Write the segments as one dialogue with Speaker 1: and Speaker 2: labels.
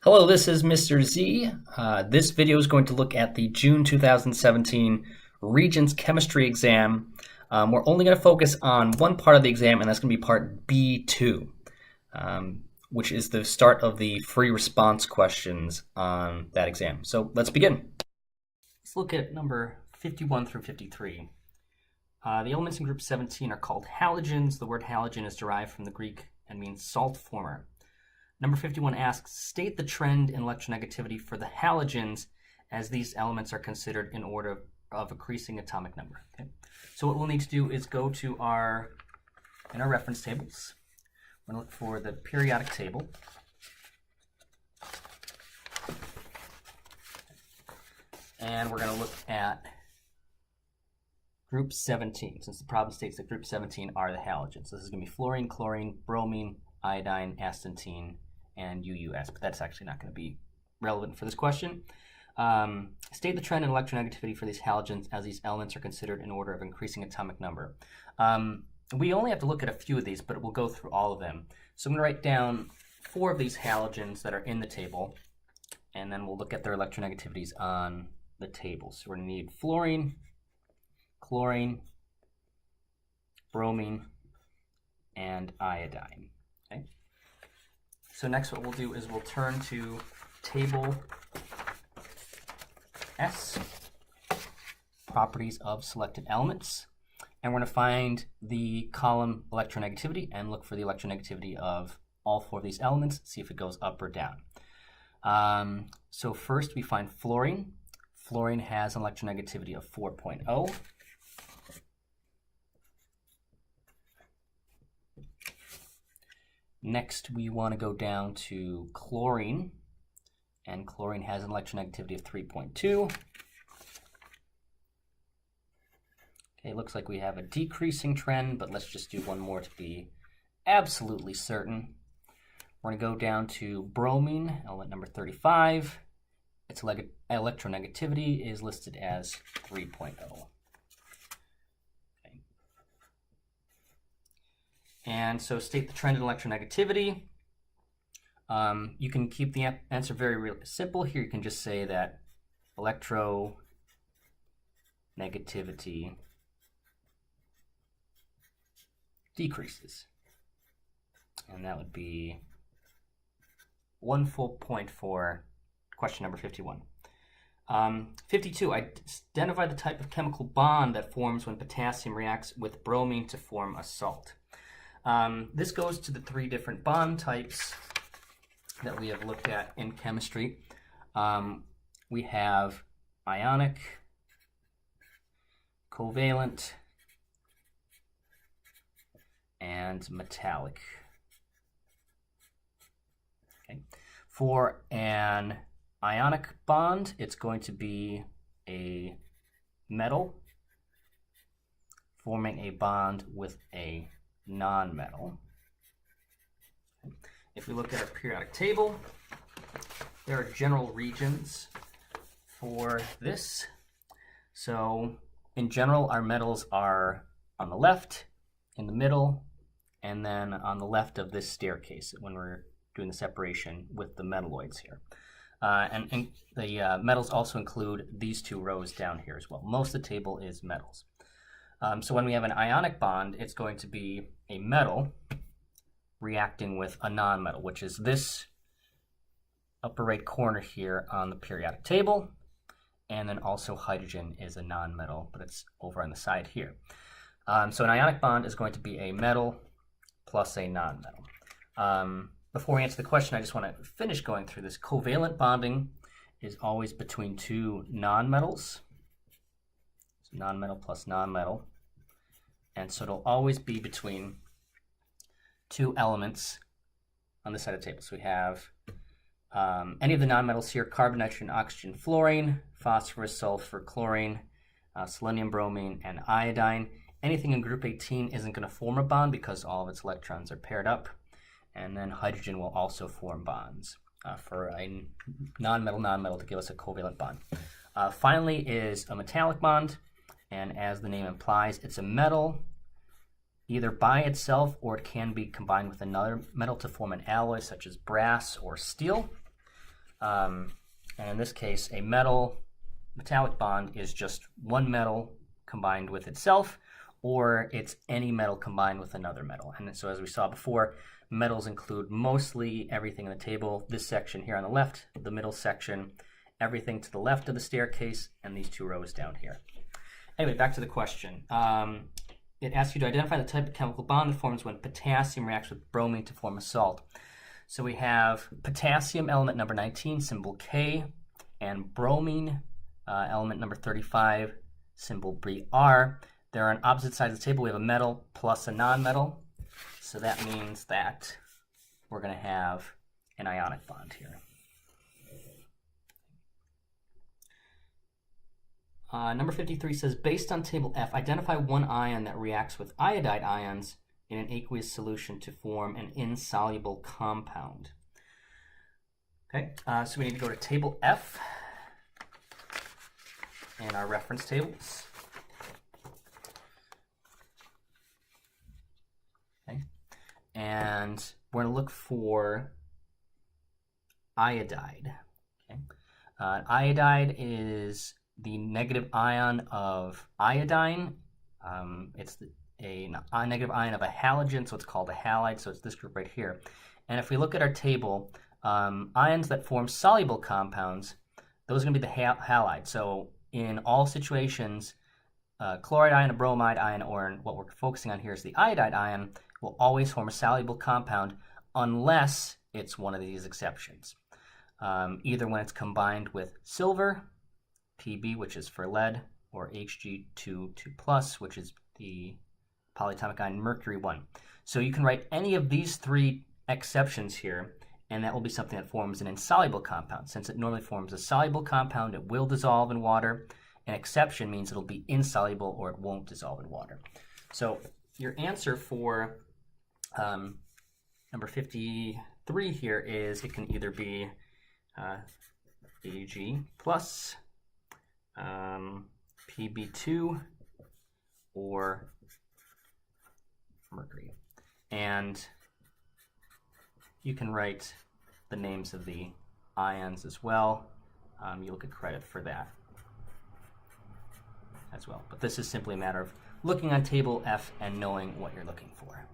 Speaker 1: Hello, this is Mr. Z. This video is going to look at the June 2017 Regents chemistry exam. We're only going to focus on one part of the exam, and that's going to be part B-2, which is the start of the free response questions on that exam. So let's begin. Let's look at number 51 through 53. The elements in group 17 are called halogens. The word halogen is derived from the Greek and means salt former. Number 51 asks, state the trend in electronegativity for the halogens as these elements are considered in order of increasing atomic number. Okay. So what we'll need to do is go to in our reference tables. We're going to look for the periodic table. And we're going to look at group 17, since the problem states that group 17 are the halogens. So this is going to be fluorine, chlorine, bromine, iodine, astatine, and UUS, but that's actually not going to be relevant for this question. State the trend in electronegativity for these halogens as these elements are considered in order of increasing atomic number. We only have to look at a few of these, but we'll go through all of them. So I'm going to write down 4 of these halogens that are in the table, and then we'll look at their electronegativities on the table. So we're going to need fluorine, chlorine, bromine, and iodine. Okay. So next what we'll do is we'll turn to table S, properties of selected elements, and we're going to find the column electronegativity and look for the electronegativity of all 4 of these elements, see if it goes up or down. So first we find fluorine. Fluorine has an electronegativity of 4.0. Next, we want to go down to chlorine, and chlorine has an electronegativity of 3.2. Okay, looks like we have a decreasing trend, but let's just do one more to be absolutely certain. We're going to go down to bromine, element number 35. Its electronegativity is listed as 3.0. And so state the trend in electronegativity. You can keep the answer very simple. Here you can just say that electronegativity decreases. And that would be 1 full point for question number 51. 52, identify the type of chemical bond that forms when potassium reacts with bromine to form a salt. This goes to the 3 different bond types that we have looked at in chemistry. We have ionic, covalent, and metallic. Okay. For an ionic bond, it's going to be a metal forming a bond with a non-metal. If we look at our periodic table, there are general regions for this. So in general, our metals are on the left, in the middle, and then on the left of this staircase when we're doing the separation with the metalloids here. And the metals also include these 2 rows down here as well. Most of the table is metals. So when we have an ionic bond, it's going to be a metal reacting with a non-metal, which is this upper right corner here on the periodic table. And then also hydrogen is a non-metal, but it's over on the side here. So an ionic bond is going to be a metal plus a non-metal. Before we answer the question, I just want to finish going through this. Covalent bonding is always between 2 non-metals. Non-metal plus non-metal, and so it'll always be between 2 elements on this side of the table. So we have any of the non-metals here: carbon, nitrogen, oxygen, fluorine, phosphorus, sulfur, chlorine, selenium, bromine, and iodine. Anything in group 18 isn't going to form a bond because all of its electrons are paired up, and then hydrogen will also form bonds for a non-metal to give us a covalent bond. Finally is a metallic bond. And as the name implies, it's a metal either by itself or it can be combined with another metal to form an alloy such as brass or steel. And in this case, a metallic bond is just one metal combined with itself, or it's any metal combined with another metal. And so as we saw before, metals include mostly everything in the table. This section here on the left, the middle section, everything to the left of the staircase, and these two rows down here. Anyway, back to the question. It asks you to identify the type of chemical bond that forms when potassium reacts with bromine to form a salt. So we have potassium element number 19, symbol K, and bromine element number 35, symbol Br. They're on opposite sides of the table. We have a metal plus a non-metal. So that means that we're going to have an ionic bond here. Number 53 says, based on table F, identify one ion that reacts with iodide ions in an aqueous solution to form an insoluble compound. Okay, so we need to go to table F in our reference tables. Okay, and we're going to look for iodide. Okay, iodide is the negative ion of iodine. It's a negative ion of a halogen, so it's called a halide, so it's this group right here. And if we look at our table, ions that form soluble compounds, those are going to be the halide. So in all situations, chloride ion, a bromide ion, or what we're focusing on here is the iodide ion, will always form a soluble compound unless it's one of these exceptions. Either when it's combined with silver, Pb, which is for lead, or Hg2, which is the polyatomic ion mercury 1. So you can write any of these three exceptions here, and that will be something that forms an insoluble compound. Since it normally forms a soluble compound, it will dissolve in water. An exception means it'll be insoluble or it won't dissolve in water. So your answer for number 53 here is it can either be Ag plus Pb2 or mercury. And you can write the names of the ions as well. You'll get credit for that as well. But this is simply a matter of looking on table F and knowing what you're looking for.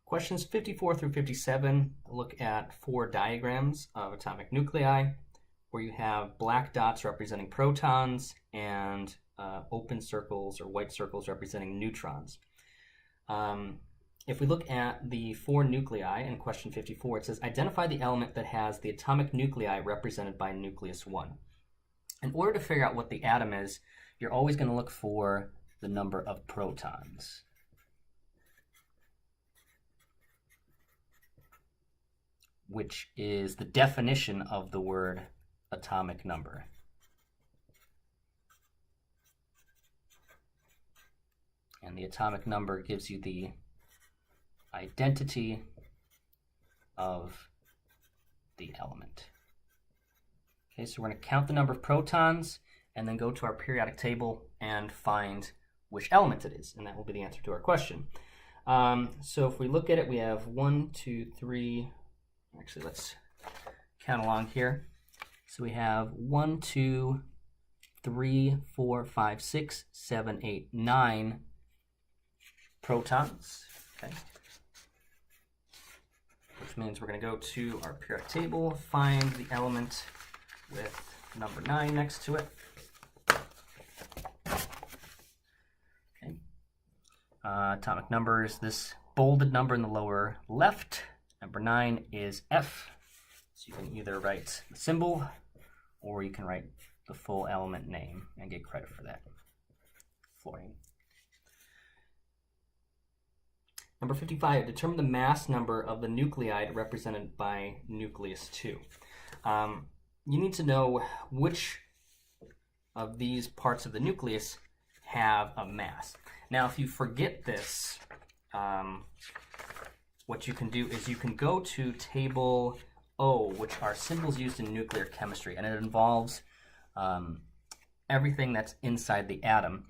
Speaker 1: Questions 54 through 57 look at 4 diagrams of atomic nuclei, where you have black dots representing protons and open circles or white circles representing neutrons. If we look at the 4 nuclei in question 54, it says identify the element that has the atomic nuclei represented by nucleus 1. In order to figure out what the atom is, you're always going to look for the number of protons. Which is the definition of the word atomic number. And the atomic number gives you the identity of the element. Okay, so we're going to count the number of protons and then go to our periodic table and find which element it is, and that will be the answer to our question. So if we look at it, we have 1, 2, 3, actually let's count along here. So we have 1, 2, 3, 4, 5, 6, 7, 8, 9 protons. Okay. Which means we're going to go to our periodic table, find the element with number 9 next to it. Okay. Atomic number is this bolded number in the lower left. Number 9 is F. So you can either write the symbol or you can write the full element name and get credit for that. Fluorine. Number 55, determine the mass number of the nuclide represented by nucleus 2. You need to know which of these parts of the nucleus have a mass. Now, if you forget this, what you can do is you can go to table O, which are symbols used in nuclear chemistry, and it involves everything that's inside the atom.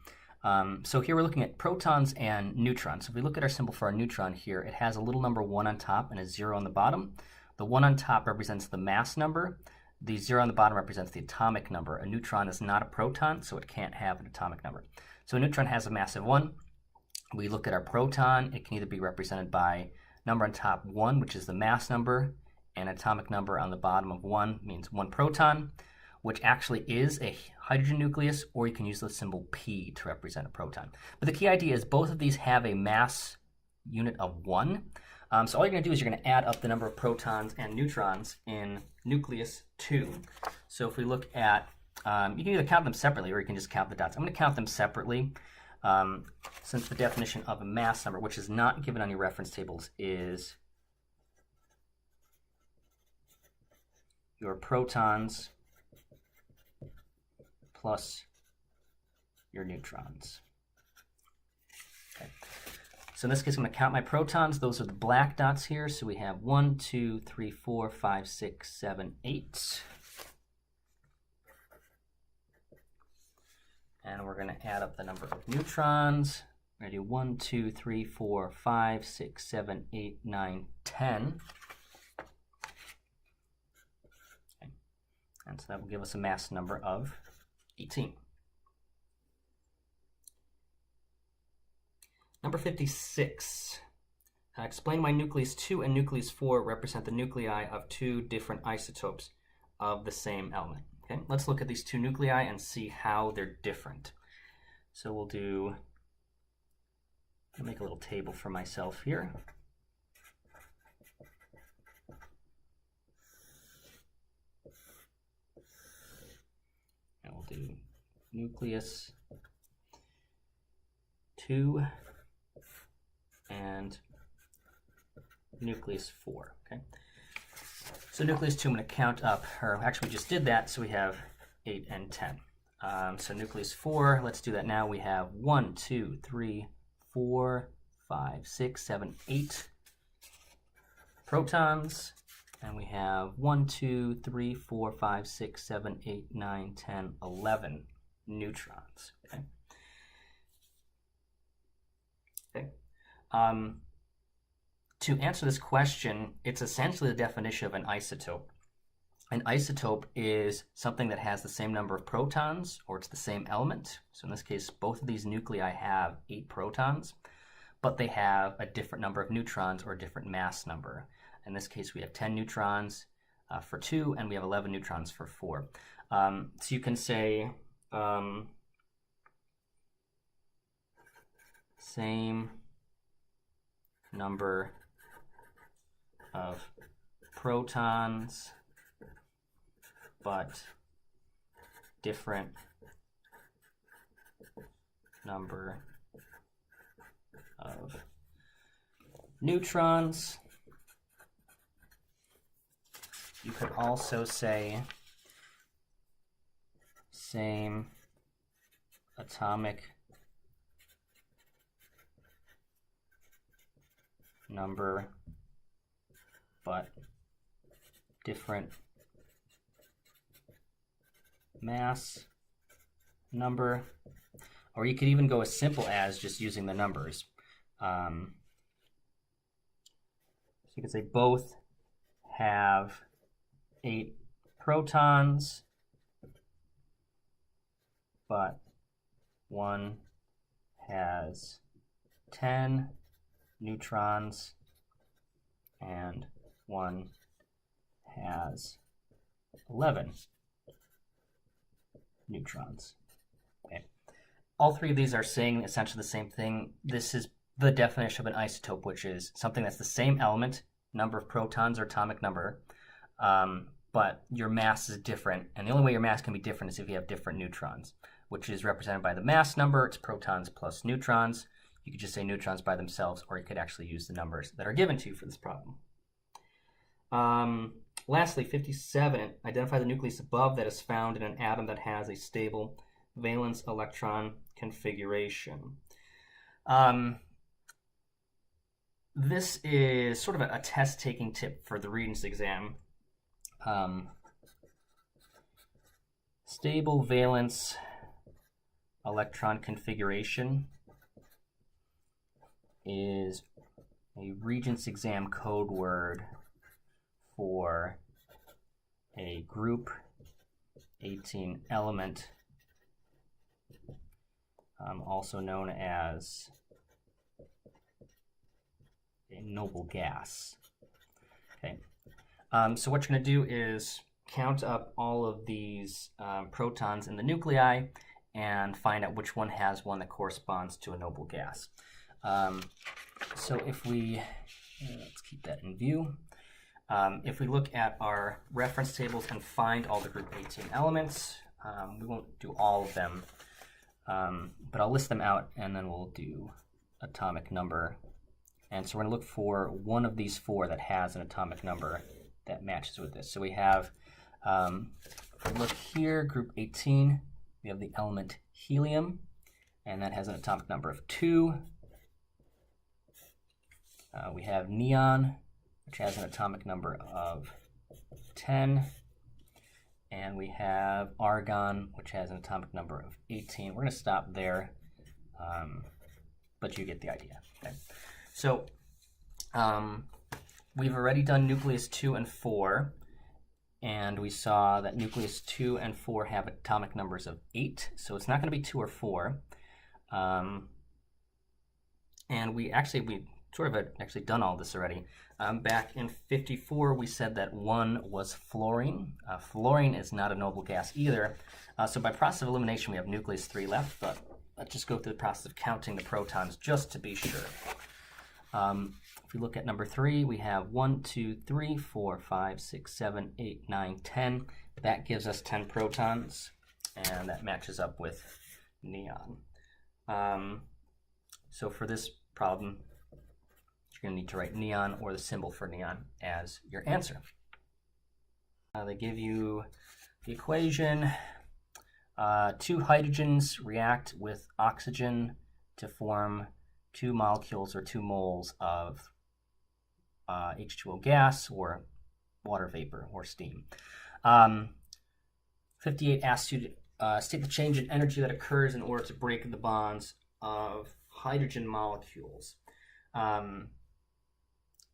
Speaker 1: So here we're looking at protons and neutrons. So if we look at our symbol for our neutron here, it has a little number 1 on top and a 0 on the bottom. The 1 on top represents the mass number. The 0 on the bottom represents the atomic number. A neutron is not a proton, so it can't have an atomic number. So a neutron has a mass of 1. We look at our proton. It can either be represented by number on top 1, which is the mass number, and atomic number on the bottom of 1 means 1 proton, which actually is a hydrogen nucleus, or you can use the symbol P to represent a proton. But the key idea is both of these have a mass unit of 1. So all you're going to do is you're going to add up the number of protons and neutrons in nucleus 2. So if we look at, you can either count them separately or you can just count the dots. I'm going to count them separately since the definition of a mass number, which is not given on your reference tables, is your protons plus your neutrons. Okay. So in this case, I'm going to count my protons. Those are the black dots here. So we have 1, 2, 3, 4, 5, 6, 7, 8. And we're going to add up the number of neutrons. We're going to do 1, 2, 3, 4, 5, 6, 7, 8, 9, 10. Okay. And so that will give us a mass number of 18. Number 56. Explain why nucleus 2 and nucleus 4 represent the nuclei of 2 different isotopes of the same element. Okay, let's look at these 2 nuclei and see how they're different. So we'll do, I'll make a little table for myself here. And we'll do nucleus 2 and nucleus 4. Okay. So nucleus 2, I'm going to count up, or actually we just did that, so we have 8 and 10. So nucleus 4, let's do that now. We have 1, 2, 3, 4, 5, 6, 7, 8 protons. And we have 1, 2, 3, 4, 5, 6, 7, 8, 9, 10, 11 neutrons. Okay. Okay. To answer this question, it's essentially the definition of an isotope. An isotope is something that has the same number of protons, or it's the same element. So in this case, both of these nuclei have 8 protons, but they have a different number of neutrons or a different mass number. In this case, we have 10 neutrons for 2, and we have 11 neutrons for 4. So you can say same number of protons, but different number of neutrons. You could also say same atomic number, but different mass number. Or you could even go as simple as just using the numbers. So you could say both have 8 protons, but one has 10 neutrons and one has 11 neutrons. Okay. All 3 of these are saying essentially the same thing. This is the definition of an isotope, which is something that's the same element, number of protons or atomic number, but your mass is different. And the only way your mass can be different is if you have different neutrons, which is represented by the mass number. It's protons plus neutrons. You could just say neutrons by themselves, or you could actually use the numbers that are given to you for this problem. Lastly, 57, identify the nucleus above that is found in an atom that has a stable valence electron configuration. This is sort of a test-taking tip for the Regents exam. Stable valence electron configuration is a Regents exam code word for a group 18 element, also known as a noble gas. Okay. So what you're going to do is count up all of these protons in the nuclei and find out which one has one that corresponds to a noble gas. So if we, let's keep that in view. If we look at our reference tables and find all the group 18 elements, we won't do all of them, but I'll list them out and then we'll do atomic number. And so we're going to look for one of these four that has an atomic number that matches with this. So we have, if we look here, group 18, we have the element helium, and that has an atomic number of 2. We have neon, which has an atomic number of 10. And we have argon, which has an atomic number of 18. We're going to stop there, but you get the idea. Okay. So we've already done nucleus 2 and 4, and we saw that nucleus 2 and 4 have atomic numbers of 8, so it's not going to be 2 or 4. And we sort of had actually done all this already. Back in 54, we said that 1 was fluorine. Fluorine is not a noble gas either. So by process of elimination, we have nucleus 3 left, but let's just go through the process of counting the protons just to be sure. If we look at number 3, we have 1, 2, 3, 4, 5, 6, 7, 8, 9, 10. That gives us 10 protons, and that matches up with neon. So for this problem, you're going to need to write neon or the symbol for neon as your answer. They give you the equation. 2 hydrogens react with oxygen to form 2 molecules or 2 moles of H2O gas or water vapor or steam. 58 asks you to state the change in energy that occurs in order to break the bonds of hydrogen molecules.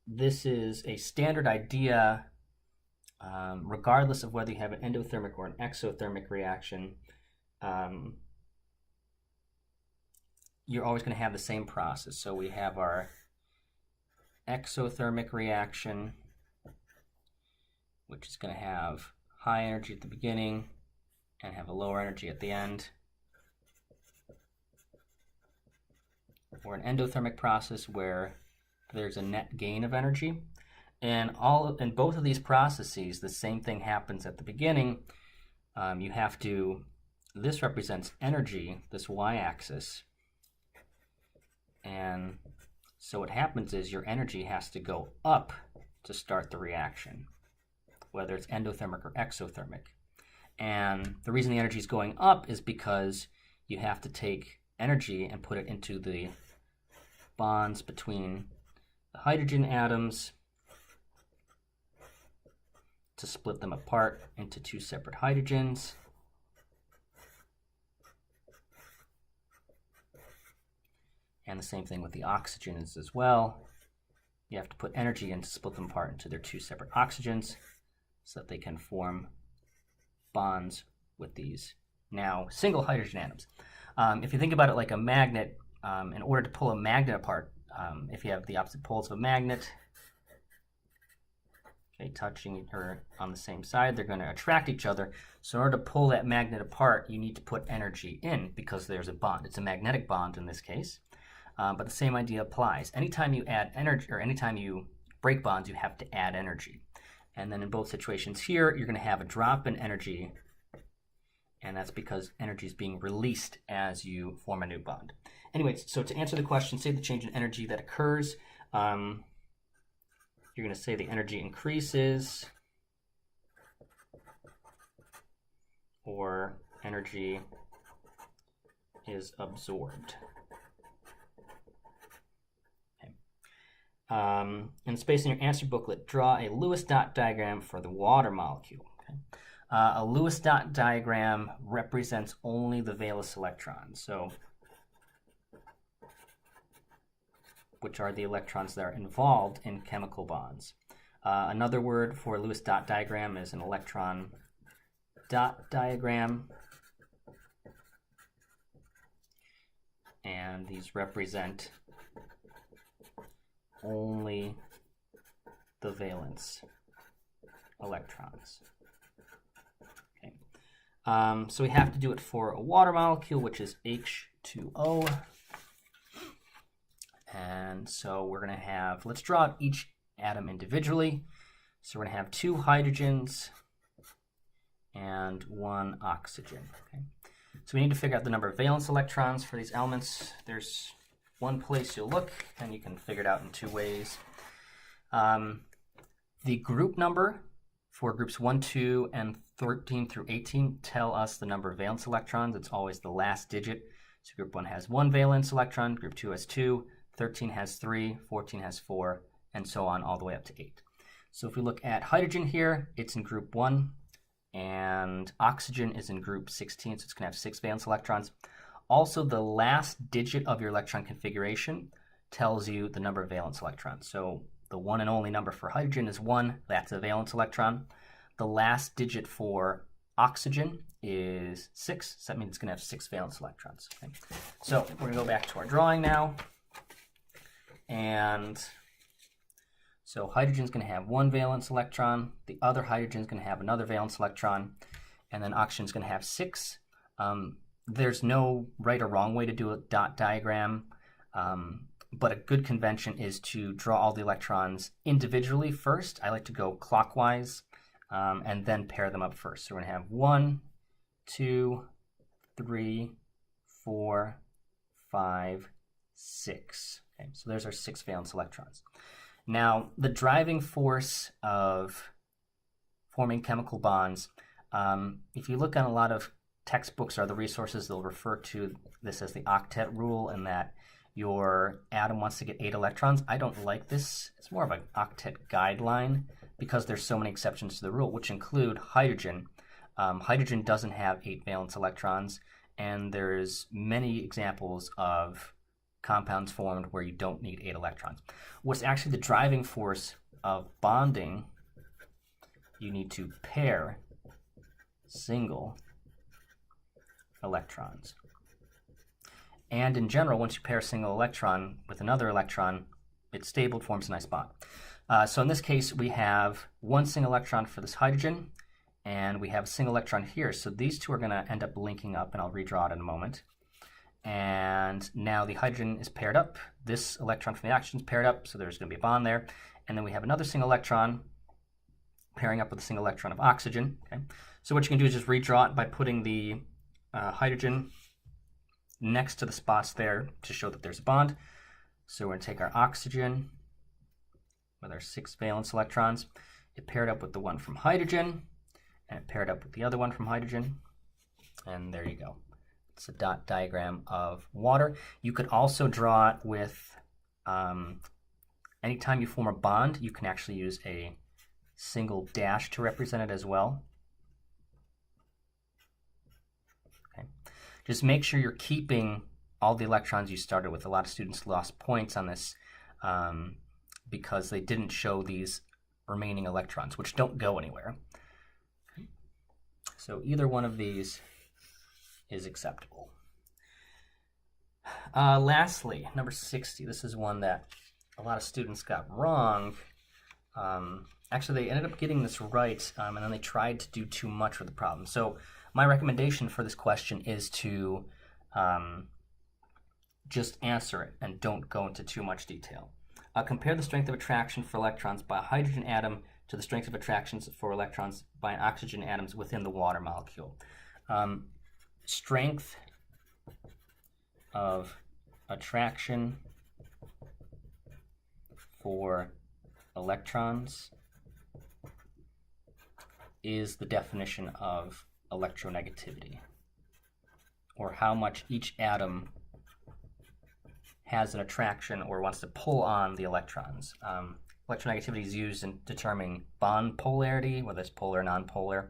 Speaker 1: This is a standard idea regardless of whether you have an endothermic or an exothermic reaction. You're always going to have the same process. So we have our exothermic reaction, which is going to have high energy at the beginning and have a lower energy at the end. Or an endothermic process where there's a net gain of energy. And in both of these processes, the same thing happens at the beginning. You have to, this represents energy, this y-axis. And so what happens is your energy has to go up to start the reaction, whether it's endothermic or exothermic. And the reason the energy is going up is because you have to take energy and put it into the bonds between the hydrogen atoms to split them apart into 2 separate hydrogens. And the same thing with the oxygens as well. You have to put energy in to split them apart into their 2 separate oxygens so that they can form bonds with these now single hydrogen atoms. If you think about it like a magnet, in order to pull a magnet apart, if you have the opposite poles of a magnet, okay, touching or on the same side, they're going to attract each other. So in order to pull that magnet apart, you need to put energy in because there's a bond. It's a magnetic bond in this case. But the same idea applies. Anytime you add energy, or anytime you break bonds, you have to add energy. And then in both situations here, you're going to have a drop in energy, and that's because energy is being released as you form a new bond. Anyways, so to answer the question, say the change in energy that occurs, you're going to say the energy increases, or energy is absorbed. In space in your answer booklet, draw a Lewis dot diagram for the water molecule. Okay? A Lewis dot diagram represents only the valence electrons, so which are the electrons that are involved in chemical bonds. Another word for Lewis dot diagram is an electron dot diagram. And these represent only the valence electrons. Okay. So we have to do it for a water molecule, which is H2O. And so we're going to have, let's draw out each atom individually. So we're going to have 2 hydrogens and 1 oxygen. Okay. So we need to figure out the number of valence electrons for these elements. There's one place you'll look, and you can figure it out in 2 ways. The group number for groups 1, 2, and 13 through 18 tell us the number of valence electrons. It's always the last digit. So group 1 has 1 valence electron, group 2 has 2, 13 has 3, 14 has 4, and so on all the way up to 8. So if we look at hydrogen here, it's in group 1, and oxygen is in group 16, so it's going to have 6 valence electrons. Also, the last digit of your electron configuration tells you the number of valence electrons. So the one and only number for hydrogen is 1, that's a valence electron. The last digit for oxygen is 6, so that means it's going to have 6 valence electrons. Okay. So we're going to go back to our drawing now. And so hydrogen is going to have 1 valence electron, the other hydrogen is going to have another valence electron, and then oxygen is going to have 6. There's no right or wrong way to do a dot diagram, but a good convention is to draw all the electrons individually first. I like to go clockwise and then pair them up first. So we're going to have 1, 2, 3, 4, 5, 6. Okay, so there's our 6 valence electrons. Now, the driving force of forming chemical bonds, if you look on a lot of textbooks or the resources, they'll refer to this as the octet rule, and that your atom wants to get 8 electrons. I don't like this. It's more of an octet guideline because there's so many exceptions to the rule, which include hydrogen. Hydrogen doesn't have 8 valence electrons, and there's many examples of compounds formed where you don't need 8 electrons. What's actually the driving force of bonding, you need to pair single electrons. And in general, once you pair a single electron with another electron, it's stable, it forms a nice bond. So in this case, we have 1 single electron for this hydrogen, and we have a single electron here. So these two are going to end up linking up, and I'll redraw it in a moment. And now the hydrogen is paired up. This electron from the oxygen is paired up, so there's going to be a bond there. And then we have another single electron pairing up with a single electron of oxygen. Okay? So what you can do is just redraw it by putting the hydrogen next to the spots there to show that there's a bond. So we're going to take our oxygen with our 6 valence electrons. It paired up with the one from hydrogen, and it paired up with the other one from hydrogen. And there you go. It's a dot diagram of water. You could also draw it with, anytime you form a bond, you can actually use a single dash to represent it as well. Okay. Just make sure you're keeping all the electrons you started with. A lot of students lost points on this because they didn't show these remaining electrons, which don't go anywhere. Okay. So either one of these is acceptable. Lastly, number 60. This is one that a lot of students got wrong. Actually, they ended up getting this right, and then they tried to do too much with the problem. So my recommendation for this question is to just answer it and don't go into too much detail. Compare the strength of attraction for electrons by a hydrogen atom to the strength of attractions for electrons by an oxygen atoms within the water molecule. Strength of attraction for electrons is the definition of electronegativity, or how much each atom has an attraction or wants to pull on the electrons. Electronegativity is used in determining bond polarity, whether it's polar or nonpolar.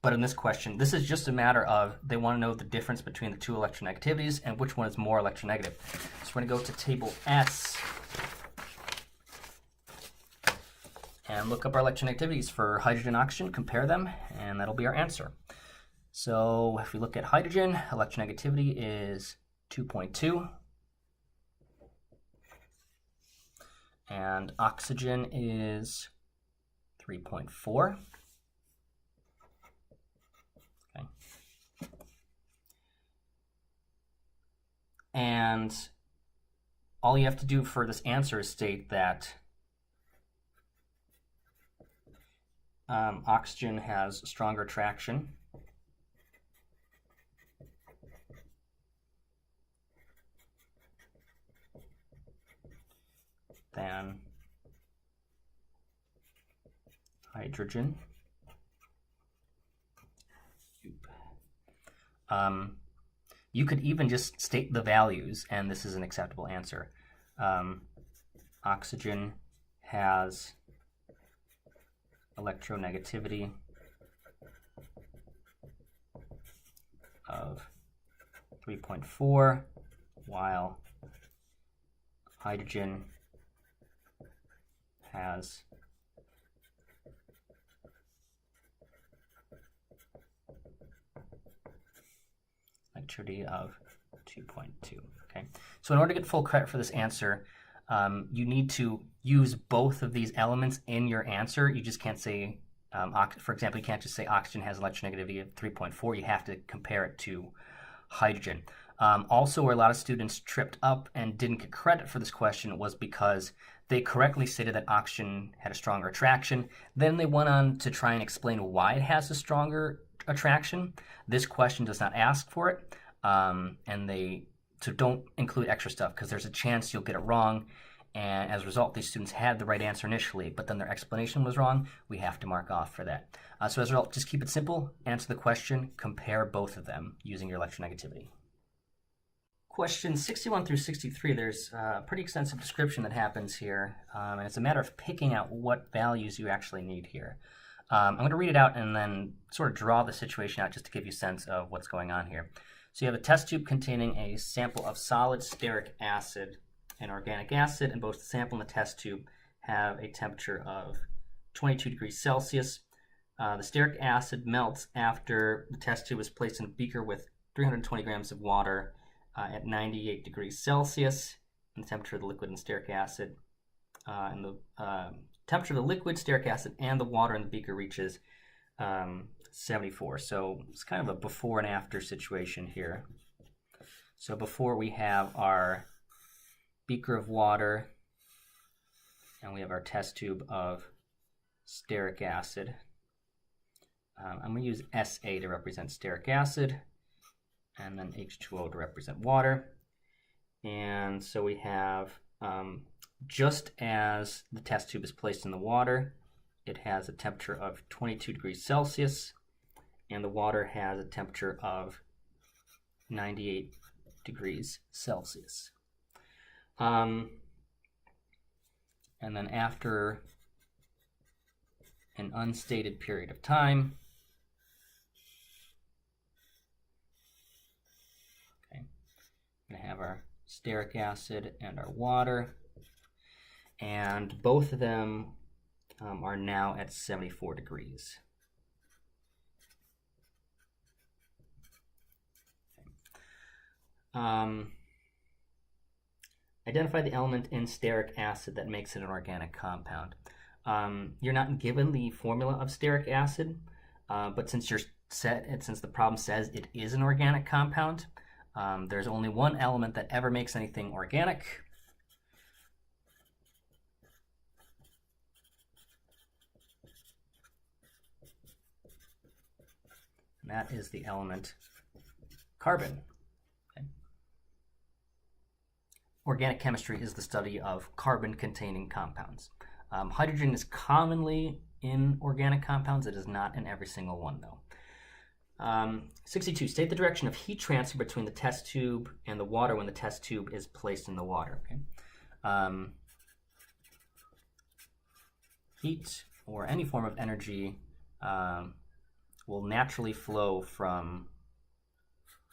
Speaker 1: But in this question, this is just a matter of they want to know the difference between the two electronegativities and which one is more electronegative. So we're going to go to table S and look up our electronegativities for hydrogen and oxygen, compare them, and that'll be our answer. So if we look at hydrogen, electronegativity is 2.2, and oxygen is 3.4. Okay. And all you have to do for this answer is state that oxygen has stronger attraction than hydrogen. You could even just state the values, and this is an acceptable answer. Oxygen has electronegativity of 3.4, while hydrogen has electricity of 2.2. Okay, so in order to get full credit for this answer, you need to use both of these elements in your answer. You just can't say, for example, you can't just say oxygen has electronegativity of 3.4. You have to compare it to hydrogen. Also, where a lot of students tripped up and didn't get credit for this question was because they correctly stated that oxygen had a stronger attraction. Then they went on to try and explain why it has a stronger attraction. This question does not ask for it, so don't include extra stuff because there's a chance you'll get it wrong. And as a result, these students had the right answer initially, but then their explanation was wrong. We have to mark off for that. So as a result, just keep it simple, answer the question, compare both of them using your electronegativity. Questions 61 through 63, there's a pretty extensive description that happens here, and it's a matter of picking out what values you actually need here. I'm going to read it out and then sort of draw the situation out just to give you a sense of what's going on here. So you have a test tube containing a sample of solid stearic acid and organic acid, and both the sample and the test tube have a temperature of 22 degrees Celsius. The stearic acid melts after the test tube is placed in a beaker with 320 grams of water at 98 degrees Celsius, and the temperature of the liquid and stearic acid, and the temperature of the liquid, stearic acid, and the water in the beaker reaches 74. So it's kind of a before and after situation here. So before, we have our beaker of water, and we have our test tube of stearic acid. I'm going to use SA to represent stearic acid, and then H2O to represent water. And so we have, just as the test tube is placed in the water, it has a temperature of 22 degrees Celsius, and the water has a temperature of 98 degrees Celsius. And then after an unstated period of time, okay, we're going to have our stearic acid and our water, and both of them are now at 74 degrees. Identify the element in stearic acid that makes it an organic compound. You're not given the formula of stearic acid, but since the problem says it is an organic compound, there's only one element that ever makes anything organic. And that is the element carbon. Organic chemistry is the study of carbon-containing compounds. Hydrogen is commonly in organic compounds. It is not in every single one, though. 62. State the direction of heat transfer between the test tube and the water when the test tube is placed in the water. Okay? Heat, or any form of energy, will naturally flow from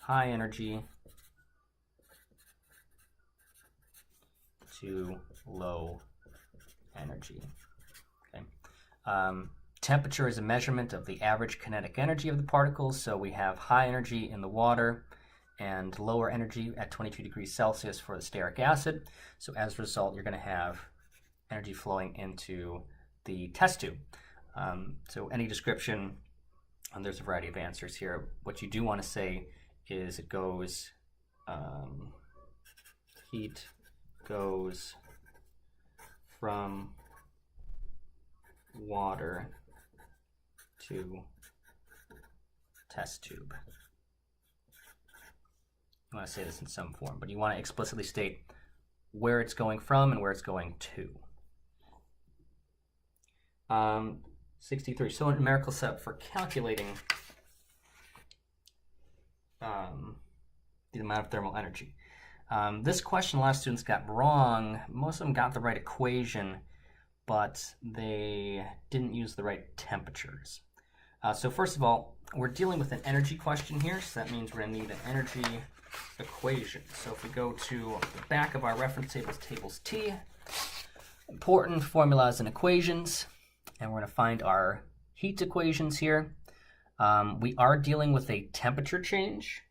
Speaker 1: high energy to low energy. Okay? Temperature is a measurement of the average kinetic energy of the particles, so we have high energy in the water and lower energy at 22 degrees Celsius for the stearic acid. So as a result, you're going to have energy flowing into the test tube. So any description, there's a variety of answers here. What you do want to say is it goes, heat goes from water to test tube. You want to say this in some form, but you want to explicitly state where it's going from and where it's going to. 63. So a numerical setup for calculating the amount of thermal energy. This question a lot of students got wrong. Most of them got the right equation, but they didn't use the right temperatures. So first of all, we're dealing with an energy question here, so that means we're going to need an energy equation. So if we go to the back of our reference tables, tables T, important formulas and equations, and we're going to find our heat equations here. We are dealing with a temperature change,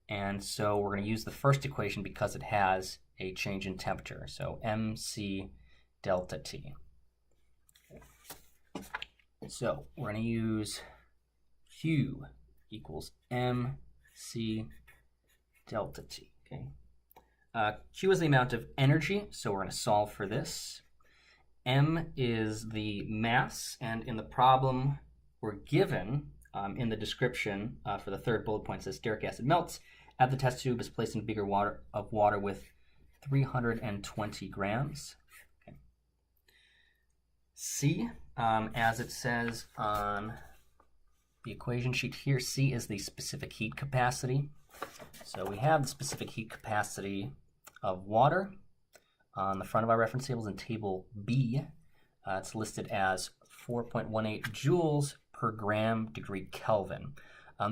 Speaker 1: and so we're going to use the first equation because it has a change in temperature. So mc delta T. So we're going to use Q equals mc delta T. Okay. Q is the amount of energy, so we're going to solve for this. M is the mass, and in the problem we're given, in the description for the third bullet point, it says stearic acid melts at the test tube is placed in a beaker of water with 320 grams. Okay. C, as it says on the equation sheet here, C is the specific heat capacity. So we have the specific heat capacity of water on the front of our reference tables in table B. It's listed as 4.18 joules per gram degree Kelvin.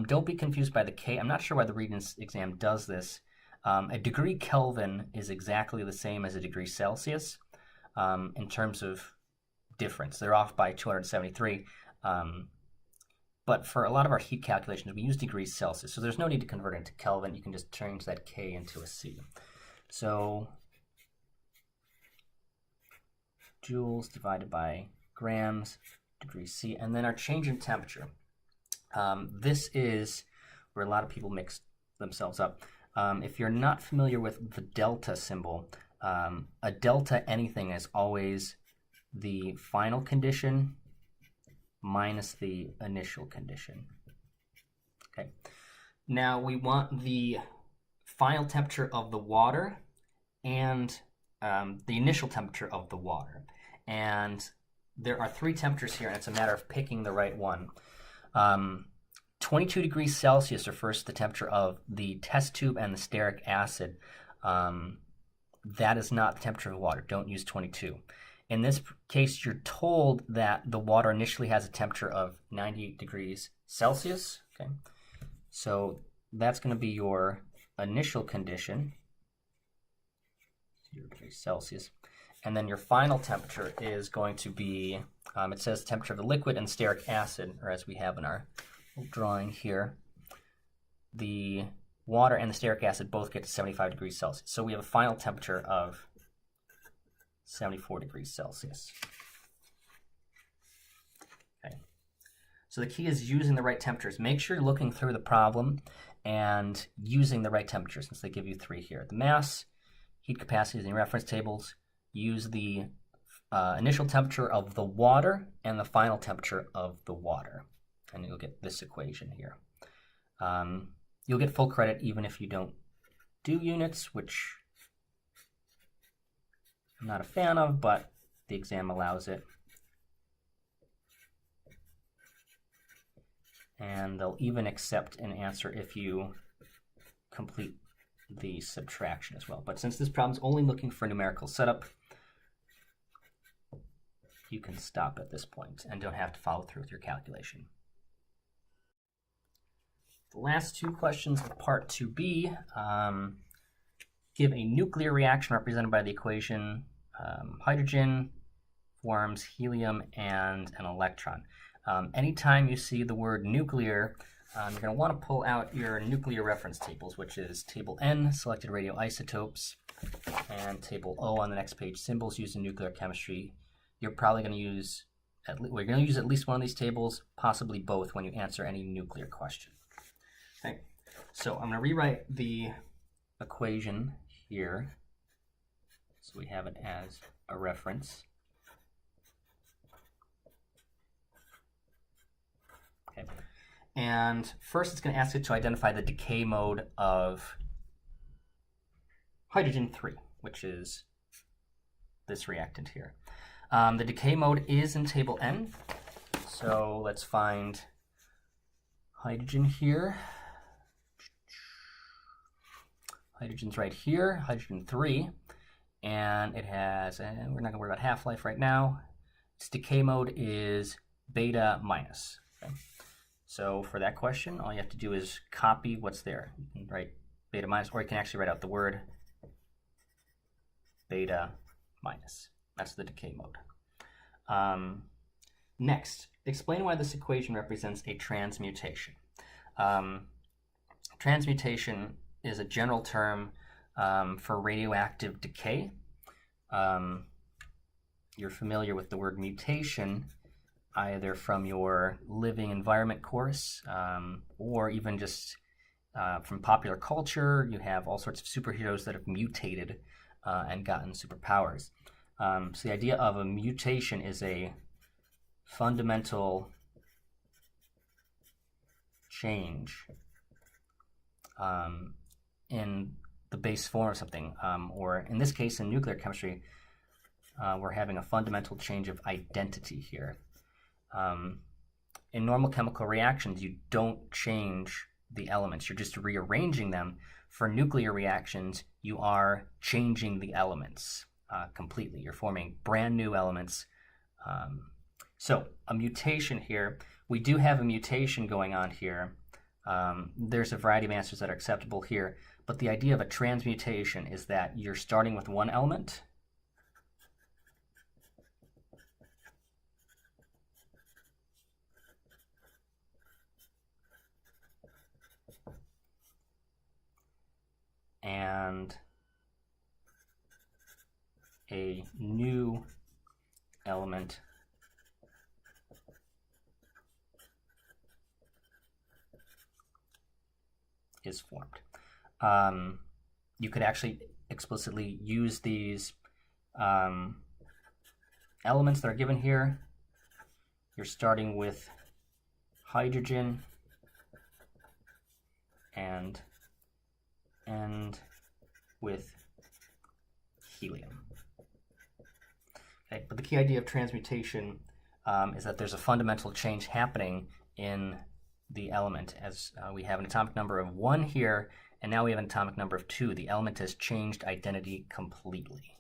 Speaker 1: Don't be confused by the K. I'm not sure why the Regents exam does this. A degree Kelvin is exactly the same as a degree Celsius in terms of difference. They're off by 273. But for a lot of our heat calculations, we use degrees Celsius. So there's no need to convert it into Kelvin. You can just change that K into a C. So joules divided by grams, degrees C, and then our change in temperature. This is where a lot of people mix themselves up. If you're not familiar with the delta symbol, a delta anything is always the final condition minus the initial condition. Okay. Now we want the final temperature of the water and the initial temperature of the water. And there are three temperatures here, and it's a matter of picking the right one. 22 degrees Celsius refers to the temperature of the test tube and the stearic acid. That is not the temperature of the water. Don't use 22. In this case, you're told that the water initially has a temperature of 98 degrees Celsius. Okay, so that's going to be your initial condition, 0 degrees Celsius. And then your final temperature is going to be, it says the temperature of the liquid and stearic acid, or as we have in our drawing here, the water and the stearic acid both get to 75 degrees Celsius. So we have a final temperature of 74 degrees Celsius. Okay. So the key is using the right temperatures. Make sure you're looking through the problem and using the right temperature, since they give you three here. The mass, heat capacity in your reference tables. Use the initial temperature of the water and the final temperature of the water. And you'll get this equation here. You'll get full credit even if you don't do units, which I'm not a fan of, but the exam allows it. And they'll even accept an answer if you complete the subtraction as well. But since this problem is only looking for numerical setup, you can stop at this point and don't have to follow through with your calculation. The last two questions of part 2b give a nuclear reaction represented by the equation hydrogen forms helium and an electron. Anytime you see the word nuclear, you're going to want to pull out your nuclear reference tables, which is Table N, selected radioisotopes, and Table O on the next page, symbols used in nuclear chemistry. You're probably going to use at least one of these tables, possibly both, when you answer any nuclear question. Okay, so I'm going to rewrite the equation here, so we have it as a reference. Okay. And first it's going to ask it to identify the decay mode of hydrogen 3, which is this reactant here. The decay mode is in table N, so let's find hydrogen here. Hydrogen's right here, hydrogen 3, and it has, and we're not going to worry about half-life right now. Its decay mode is beta minus. Okay. So for that question, all you have to do is copy what's there. You can write beta minus, or you can actually write out the word beta minus. That's the decay mode. Next, explain why this equation represents a transmutation. Transmutation is a general term for radioactive decay. You're familiar with the word mutation, either from your living environment course or even just from popular culture. You have all sorts of superheroes that have mutated and gotten superpowers. So the idea of a mutation is a fundamental change in the base form of something, or in this case in nuclear chemistry, we're having a fundamental change of identity here. In normal chemical reactions, you don't change the elements, you're just rearranging them. For nuclear reactions, you are changing the elements completely. You're forming brand new elements. So a mutation here, we do have a mutation going on here. There's a variety of answers that are acceptable here, but the idea of a transmutation is that you're starting with one element and a new element is formed. You could actually explicitly use these elements that are given here. You're starting with hydrogen and end with helium. Okay, but the key idea of transmutation is that there's a fundamental change happening in the element, as we have an atomic number of 1 here, and now we have an atomic number of 2. The element has changed identity completely.